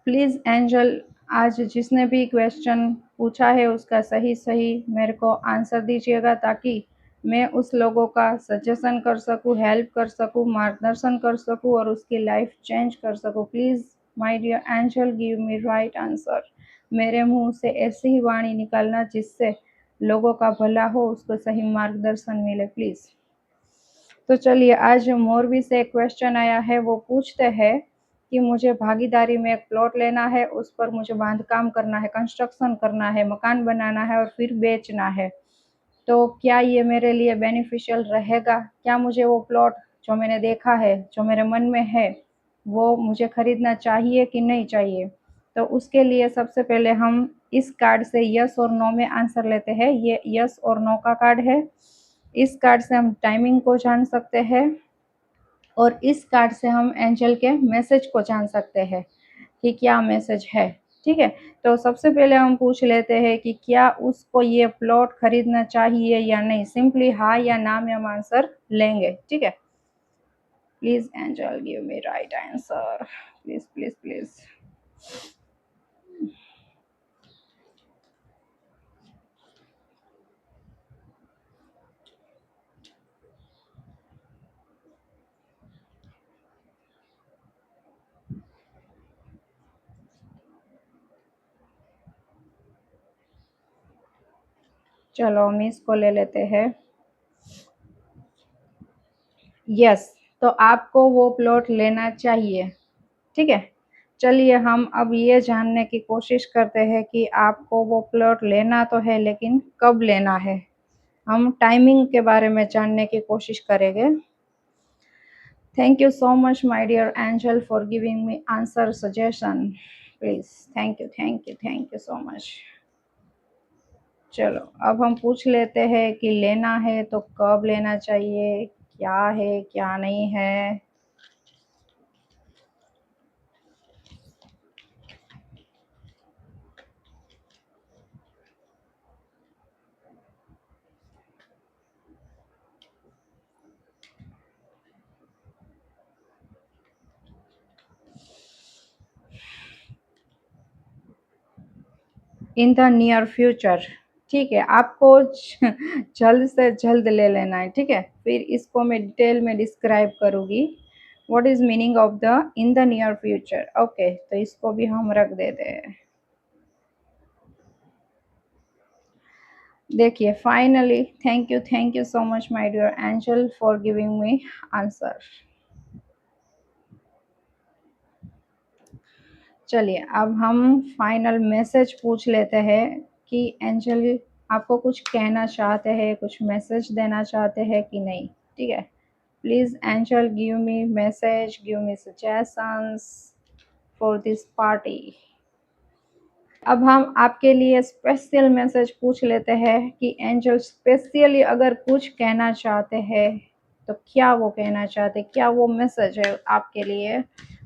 Please angel, आज जिसने भी क्वेश्चन पूछा है उसका सही-सही मेरे को आंसर दीजिएगा, ताकि मैं उस लोगों का सजेशन कर सकूँ, हेल्प कर सकूँ, मार्गदर्शन कर सकूँ और उसकी लाइफ चेंज कर सकूँ। Please my dear angel, give me right answer. मेरे मुँह से ऐसी ही वाणी निकालना जिससे लोगों का भला हो, उसको सही मार्गदर्शन मिले प्लीज़। तो चलिए, आज मोरबी से एक क्वेश्चन आया है। वो पूछते हैं कि मुझे भागीदारी में एक प्लॉट लेना है, उस पर मुझे बांधकाम करना है, कंस्ट्रक्शन करना है, मकान बनाना है और फिर बेचना है। तो क्या ये मेरे लिए बेनिफिशियल रहेगा? क्या मुझे वो प्लॉट जो मैंने देखा है, जो मेरे मन में है, वो मुझे खरीदना चाहिए कि नहीं चाहिए? तो उसके लिए सबसे पहले हम इस कार्ड से यस और नो में आंसर लेते हैं। ये यस और नो का कार्ड है। इस कार्ड से हम टाइमिंग को जान सकते हैं और इस कार्ड से हम एंजल के मैसेज को जान सकते हैं कि क्या मैसेज है। ठीक है, तो सबसे पहले हम पूछ लेते हैं कि क्या उसको ये प्लॉट खरीदना चाहिए या नहीं। सिंपली हाँ या ना में हम आंसर लेंगे। ठीक है, please angel give me right answer, please please please. चलो हम इसको ले लेते हैं। यस, तो आपको वो प्लॉट लेना चाहिए। ठीक है, चलिए हम अब ये जानने की कोशिश करते हैं कि आपको वो प्लॉट लेना तो है, लेकिन कब लेना है। हम टाइमिंग के बारे में जानने की कोशिश करेंगे। Thank you so much my dear angel for giving me answer suggestion. Please, thank you so much. चलो अब हम पूछ लेते हैं कि लेना है तो कब लेना चाहिए, क्या है क्या नहीं है। इन द नियर फ्यूचर। ठीक है, आपको जल्द से जल्द ले लेना है। ठीक है, फिर इसको मैं डिटेल में डिस्क्राइब करूँगी। What is meaning of the in the near future. Okay, तो इसको भी हम रख देते हैं। देखिए, finally thank you so much my dear angel for giving me answer. चलिए अब हम फाइनल मैसेज पूछ लेते हैं कि एंजल आपको कुछ कहना चाहते हैं, कुछ मैसेज देना चाहते हैं कि नहीं। ठीक है, please angel give me message, give me suggestions for this party. अब हम आपके लिए स्पेशल मैसेज पूछ लेते हैं कि एंजल स्पेशली अगर कुछ कहना चाहते हैं तो क्या वो कहना चाहते हैं, क्या वो मैसेज है आपके लिए।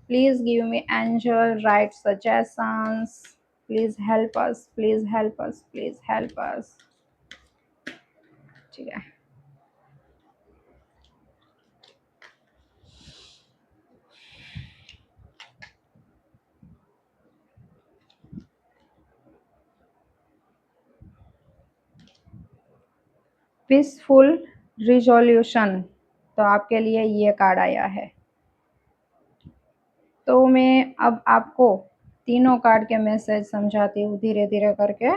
Please give me angel right suggestions, please help us, please help us, please help us. ठीक है, पीसफुल रिजोल्यूशन, तो आपके लिए ये कार्ड आया है। तो मैं अब आपको तीनों कार्ड के मैसेज समझाती हूँ धीरे धीरे करके।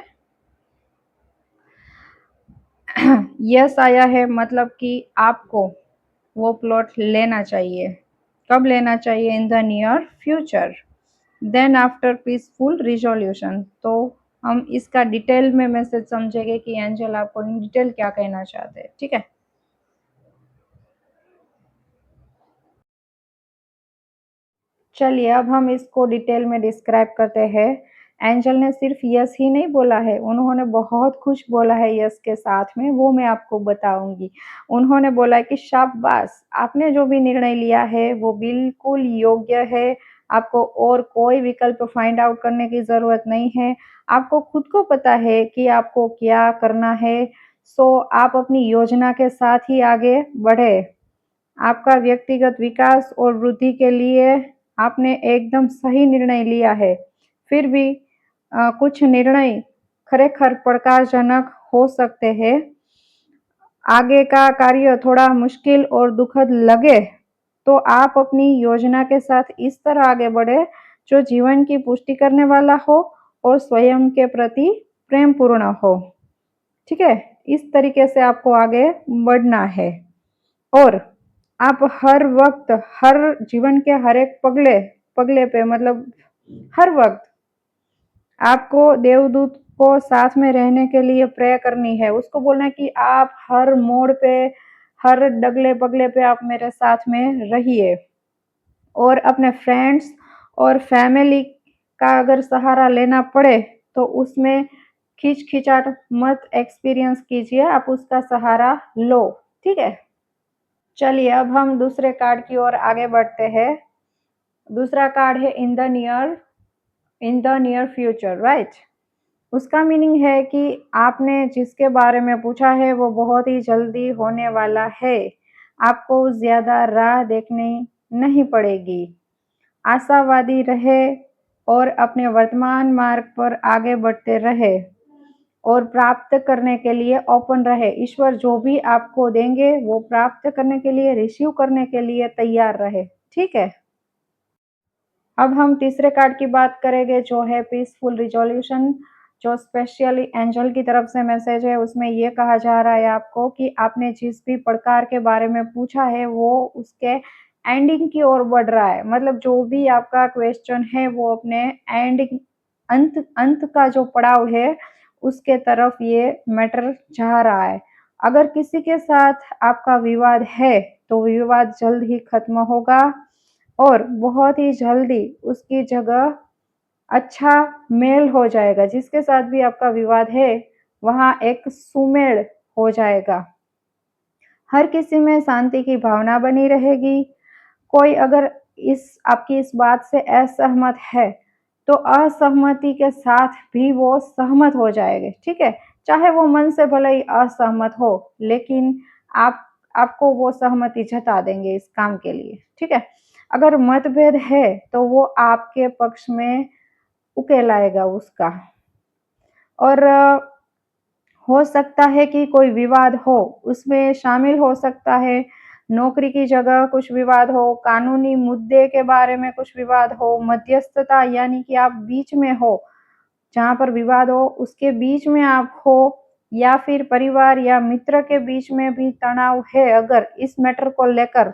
यस आया है, मतलब कि आपको वो प्लॉट लेना चाहिए। कब लेना चाहिए? In the near future. Then after peaceful resolution. तो हम इसका डिटेल में मैसेज समझेंगे कि एंजल आपको इन डिटेल क्या कहना चाहते हैं। ठीक है, चलिए अब हम इसको डिटेल में डिस्क्राइब करते हैं। एंजल ने सिर्फ यस ही नहीं बोला है, उन्होंने बहुत कुछ बोला है यस के साथ में, वो मैं आपको बताऊंगी। उन्होंने बोला कि शाबाश, आपने जो भी निर्णय लिया है वो बिल्कुल योग्य है। आपको और कोई विकल्प फाइंड आउट करने की ज़रूरत नहीं है। आपको खुद को पता है कि आपको क्या करना है। सो आप अपनी योजना के साथ ही आगे बढ़े। आपका व्यक्तिगत विकास और वृद्धि के लिए आपने एकदम सही निर्णय लिया है। फिर भी कुछ निर्णय खरेखर પડકારજનક हो सकते हैं। आगे का कार्य थोड़ा मुश्किल और दुखद लगे तो आप अपनी योजना के साथ इस तरह आगे बढ़े जो जीवन की पुष्टि करने वाला हो और स्वयं के प्रति प्रेमपूर्ण हो। ठीक है, इस तरीके से आपको आगे बढ़ना है। और आप हर वक्त, हर जीवन के हर एक पगले पगले पे, मतलब हर वक्त आपको देवदूत को साथ में रहने के लिए प्रे करनी है। उसको बोलना है कि आप हर मोड़ पे, हर डगले पगले पे आप मेरे साथ में रहिए। और अपने फ्रेंड्स और फैमिली का अगर सहारा लेना पड़े तो उसमें खिचखिचाहट मत एक्सपीरियंस कीजिए, आप उसका सहारा लो। ठीक है, चलिए अब हम दूसरे कार्ड की ओर आगे बढ़ते हैं। दूसरा कार्ड है इन द नियर फ्यूचर, राइट। उसका मीनिंग है कि आपने जिसके बारे में पूछा है वो बहुत ही जल्दी होने वाला है। आपको ज़्यादा राह देखनी नहीं पड़ेगी। आशावादी रहे और अपने वर्तमान मार्ग पर आगे बढ़ते रहे और प्राप्त करने के लिए ओपन रहे। ईश्वर जो भी आपको देंगे वो प्राप्त करने के लिए, रिसीव करने के लिए तैयार रहे। ठीक है, अब हम तीसरे कार्ड की बात करेंगे जो है पीसफुल रिजोल्यूशन, जो स्पेशली एंजल की तरफ से मैसेज है। उसमें ये कहा जा रहा है आपको कि आपने जिस भी प्रकार के बारे में पूछा है वो उसके एंडिंग की ओर बढ़ रहा है। मतलब जो भी आपका क्वेश्चन है वो अपने एंडिंग, अंत अंत का जो पड़ाव है उसके तरफ ये मैटर जा रहा है। अगर किसी के साथ आपका विवाद है तो विवाद जल्द ही खत्म होगा और बहुत ही जल्दी उसकी जगह अच्छा मेल हो जाएगा। जिसके साथ भी आपका विवाद है वहाँ एक सुमेल हो जाएगा। हर किसी में शांति की भावना बनी रहेगी। कोई अगर आपकी इस बात से असहमत है तो असहमति के साथ भी वो सहमत हो जाएंगे। ठीक है, चाहे वो मन से भले ही असहमत हो लेकिन आप आपको वो सहमति जता देंगे इस काम के लिए। ठीक है, अगर मतभेद है तो वो आपके पक्ष में उकेल आएगा उसका। और हो सकता है कि कोई विवाद हो, उसमें शामिल हो सकता है नौकरी की जगह कुछ विवाद हो, कानूनी मुद्दे के बारे में कुछ विवाद हो, मध्यस्थता यानी कि आप बीच में हो, जहाँ पर विवाद हो उसके बीच में आप हो, या फिर परिवार या मित्र के बीच में भी तनाव है अगर इस मैटर को लेकर।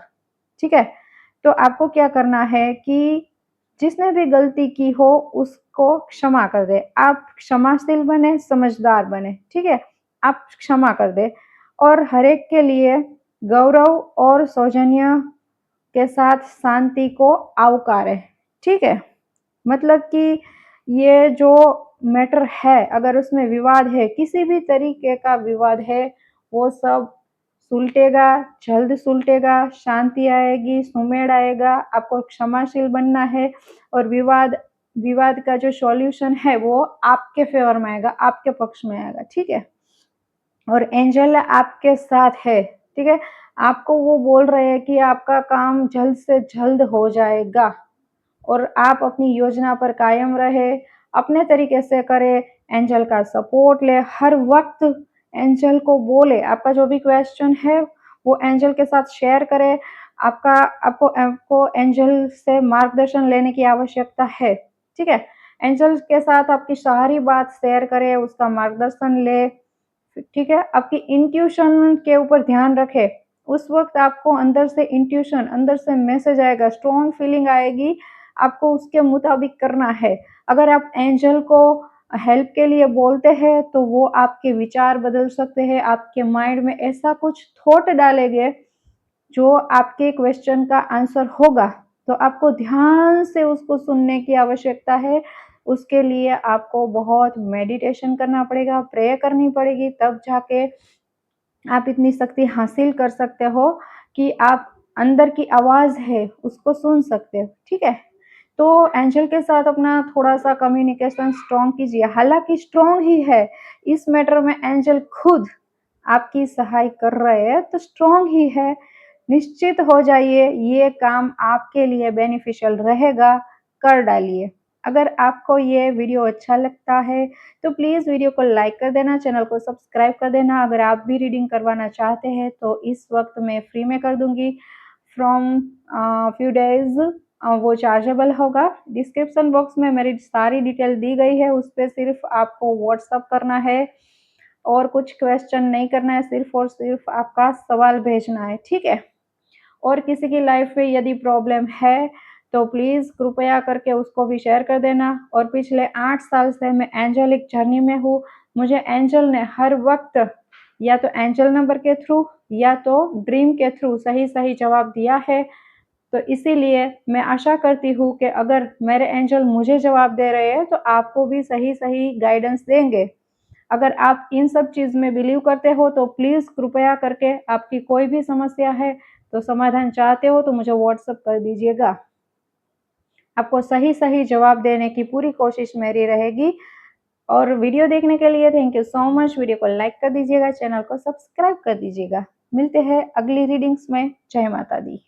ठीक है, तो आपको क्या करना है कि जिसने भी गलती की हो उसको क्षमा कर दे। आप क्षमाशील बने, समझदार बने। ठीक है, आप क्षमा कर दे और हर एक के लिए गौरव और सौजन्य के साथ शांति को आवकारें। ठीक है, मतलब कि ये जो मैटर है अगर उसमें विवाद है, किसी भी तरीके का विवाद है, वो सब सुलटेगा, जल्द सुलटेगा, शांति आएगी, सुमेल आएगा। आपको क्षमाशील बनना है और विवाद विवाद का जो सॉल्यूशन है वो आपके फेवर में आएगा, आपके पक्ष में आएगा। ठीक है, और एंजल आपके साथ है। ठीक है, आपको वो बोल रहे हैं कि आपका काम जल्द से जल्द हो जाएगा और आप अपनी योजना पर कायम रहे, अपने तरीके से करें, एंजल का सपोर्ट ले, हर वक्त एंजल को बोले। आपका जो भी क्वेश्चन है वो एंजल के साथ शेयर करें। आपका आपको आपको एंजल से मार्गदर्शन लेने की आवश्यकता है। ठीक है, एंजल के साथ आपकी सारी बात शेयर करें, उसका मार्गदर्शन ले। ठीक है, आपकी इंट्यूशन के ऊपर ध्यान रखें। उस वक्त आपको अंदर से इंट्यूशन, अंदर से मैसेज आएगा, स्ट्रॉन्ग फीलिंग आएगी, आपको उसके मुताबिक करना है। अगर आप एंजल को हेल्प के लिए बोलते हैं तो वो आपके विचार बदल सकते हैं, आपके माइंड में ऐसा कुछ थॉट डालेंगे जो आपके क्वेश्चन का आंसर होगा। तो आपको ध्यान से उसको सुनने की आवश्यकता है। उसके लिए आपको बहुत मेडिटेशन करना पड़ेगा, प्रे करनी पड़ेगी, तब जाके आप इतनी शक्ति हासिल कर सकते हो कि आप अंदर की आवाज़ है उसको सुन सकते हो। ठीक है, तो एंजल के साथ अपना थोड़ा-सा कम्युनिकेशन स्ट्रॉन्ग कीजिए। हालाँकि स्ट्रॉन्ग ही है, इस मैटर में एंजल खुद आपकी सहाय कर रहे हैं, तो स्ट्रॉन्ग ही है। निश्चित हो जाइए, ये काम आपके लिए बेनिफिशियल रहेगा, कर डालिए। अगर आपको ये वीडियो अच्छा लगता है तो प्लीज़ वीडियो को लाइक कर देना, चैनल को सब्सक्राइब कर देना। अगर आप भी रीडिंग करवाना चाहते हैं तो इस वक्त मैं फ्री में कर दूँगी। फ्रॉम फ्यू डेज़ वो चार्जेबल होगा। डिस्क्रिप्शन बॉक्स में मेरी सारी डिटेल दी गई है, उस पे सिर्फ़ आपको व्हाट्सएप करना है और कुछ क्वेश्चन नहीं करना है, सिर्फ़ और सिर्फ़ आपका सवाल भेजना है, ठीक है? और किसी की लाइफ में यदि प्रॉब्लम है तो प्लीज़ कृपया करके उसको भी शेयर कर देना। और पिछले 8 साल से मैं एंजेलिक जर्नी में हूँ। मुझे एंजल ने हर वक़्त या तो एंजल नंबर के थ्रू या तो ड्रीम के थ्रू सही-सही जवाब दिया है। तो इसीलिए मैं आशा करती हूँ कि अगर मेरे एंजल मुझे जवाब दे रहे हैं तो आपको भी सही-सही गाइडेंस देंगे। अगर आप इन सब चीज़ में बिलीव करते हो तो प्लीज़ कृपया करके आपकी कोई भी समस्या है तो समाधान चाहते हो तो मुझे व्हाट्सएप कर दीजिएगा। आपको सही-सही जवाब देने की पूरी कोशिश मेरी रहेगी। और वीडियो देखने के लिए thank you so much. Video को लाइक कर दीजिएगा, चैनल को सब्सक्राइब कर दीजिएगा। मिलते हैं अगली रीडिंग्स में। जय माता दी।